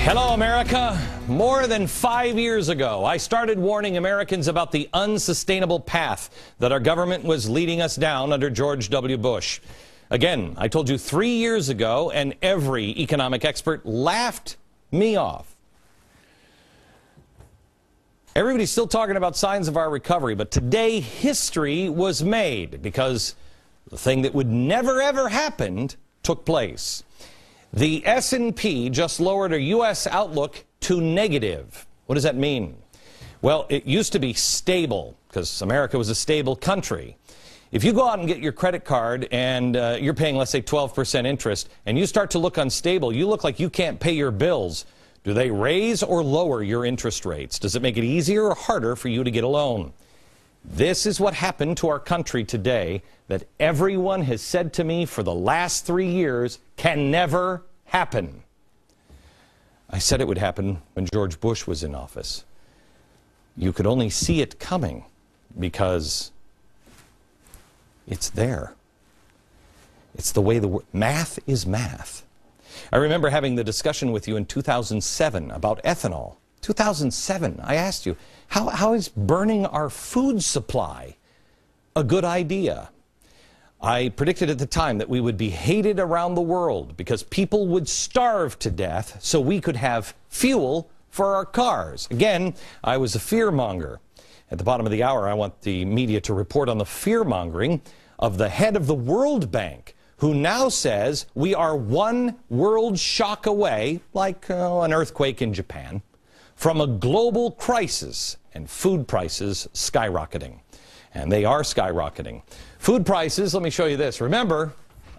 Hello, America. More than 5 years ago, I started warning Americans about the unsustainable path that our government was leading us down under George W. Bush. Again, I told you 3 years ago, and every economic expert laughed me off. Everybody's still talking about signs of our recovery, but today history was made because the thing that would never ever happen took place. The S&P just lowered a U.S. outlook to negative. What does that mean? Well, it used to be stable because America was a stable country. If you go out and get your credit card and you're paying, let's say, 12% interest, and you start to look unstable, you look like you can't pay your bills. Do they raise or lower your interest rates? Does it make it easier or harder for you to get a loan? This is what happened to our country today that everyone has said to me for the last 3 years can never happen. I said it would happen when George Bush was in office. You could only see it coming because it's there. It's the way math is math. I remember having the discussion with you in 2007 about ethanol. 2007, I asked you, how is burning our food supply a good idea? I predicted at the time that we would be hated around the world because people would starve to death so we could have fuel for our cars. Again, I was a fearmonger. At the bottom of the hour, I want the media to report on the fearmongering of the head of the World Bank, who now says we are one world shock away, like an earthquake in Japan, from a global crisis and food prices skyrocketing. And they are skyrocketing. Food prices, let me show you this. Remember,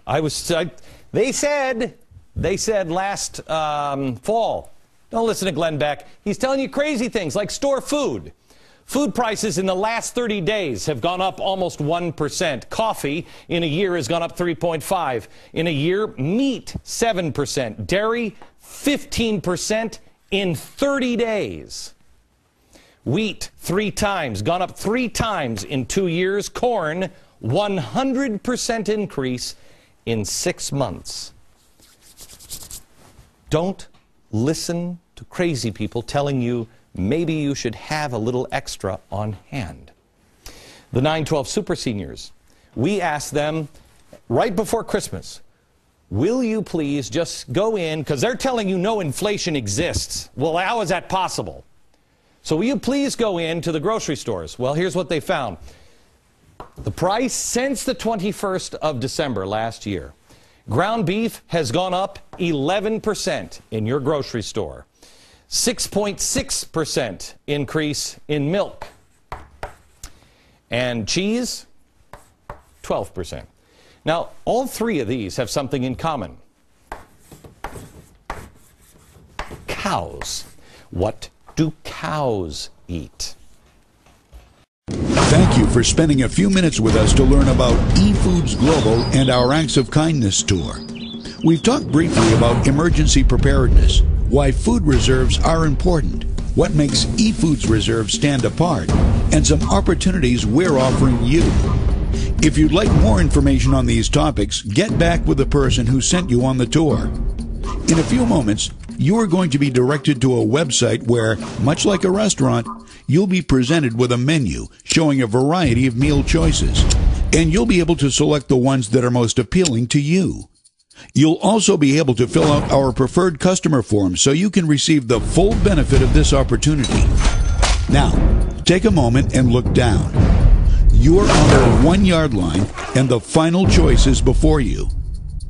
they said last fall, don't listen to Glenn Beck. He's telling you crazy things like store food. Food prices in the last 30 days have gone up almost 1%. Coffee in a year has gone up 3.5%. In a year, meat 7%. Dairy 15% in 30 days. Wheat 3 times, gone up 3 times in 2 years. Corn 100% increase in 6 months. Don't listen to crazy people telling you maybe you should have a little extra on hand. The 912 Super Seniors, we asked them right before Christmas, will you please just go in, because they're telling you no inflation exists. Well, how is that possible? So will you please go into the grocery stores? Well, here's what they found. The price since the 21st of December last year, ground beef has gone up 11% in your grocery store. 6.6% increase in milk. And cheese, 12%. Now, all 3 of these have something in common. Cows. What do cows eat? Thank you for spending a few minutes with us to learn about Efoods Global and our Acts of Kindness tour. We've talked briefly about emergency preparedness, why food reserves are important, what makes Efoods Reserve stand apart, and some opportunities we're offering you. If you'd like more information on these topics, get back with the person who sent you on the tour. In a few moments, you are going to be directed to a website where, much like a restaurant, you'll be presented with a menu showing a variety of meal choices, and you'll be able to select the ones that are most appealing to you. You'll also be able to fill out our preferred customer form so you can receive the full benefit of this opportunity. Now, take a moment and look down. You're on the 1-yard line, and the final choice is before you.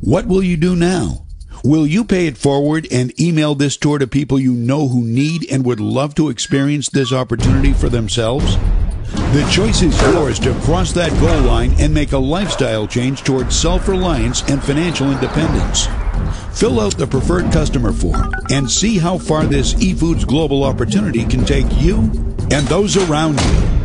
What will you do now? Will you pay it forward and email this tour to people you know who need and would love to experience this opportunity for themselves? The choice is yours to cross that goal line and make a lifestyle change towards self-reliance and financial independence. Fill out the preferred customer form and see how far this Efoods Global opportunity can take you and those around you.